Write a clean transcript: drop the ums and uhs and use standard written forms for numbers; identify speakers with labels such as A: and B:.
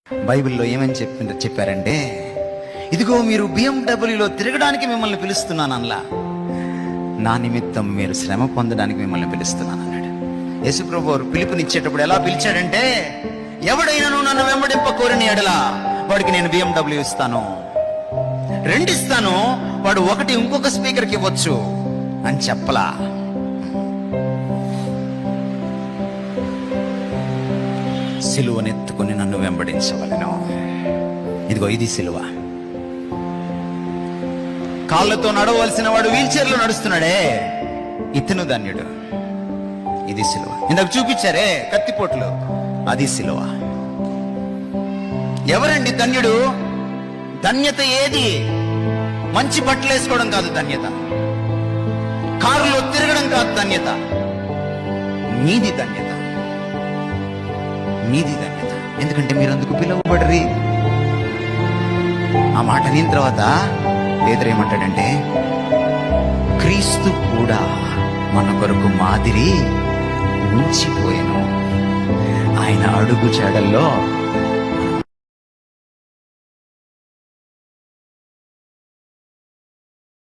A: బైబిల్లో ఏమని చెప్పారంటే, ఇదిగో మీరు బిఎండబ్ల్యూలో తిరగడానికి మిమ్మల్ని పిలుస్తున్నాను అనలా, నా నిమిత్తం మీరు శ్రమ పొందడానికి మిమ్మల్ని పిలుస్తున్నాను అన్నాడు. యేసుప్రభు వారు పిలుపునిచ్చేటప్పుడు ఎలా పిలిచాడంటే, ఎవడైనా నన్ను వెంబడింప కోరిన ఎడలా వాడికి నేను బిఎండబ్ల్యూ ఇస్తాను, రెండిస్తాను, వాడు ఒకటి ఇంకొక స్పీకర్కి ఇవ్వచ్చు అని చెప్పలా. సిలువనెత్తుకుని నన్ను వెంబడించవలను. ఇదిగో ఇది సిలువ. కాళ్ళతో నడవలసిన వాడు వీల్ చైర్లో నడుస్తున్నాడే, ఇతను ధన్యుడు. ఇది సిలువ. ఇందాక చూపించారే కత్తిపోట్లు, అది సిలువ. ఎవరండి ధన్యుడు? ధన్యత ఏది? మంచి బట్టలు వేసుకోవడం కాదు ధన్యత, కారులో తిరగడం కాదు ధన్యత. మీది ధన్యత, మీది ధన్యత. ఎందుకంటే మీరు అందుకు పిలువబడరి. ఆ మాట విన్న తర్వాత పేతురు ఏమంటాడంటే, క్రీస్తు కూడా మన కొరకు మాదిరి ఉంచిపోయెను, ఆయన అడుగు జాడల్లో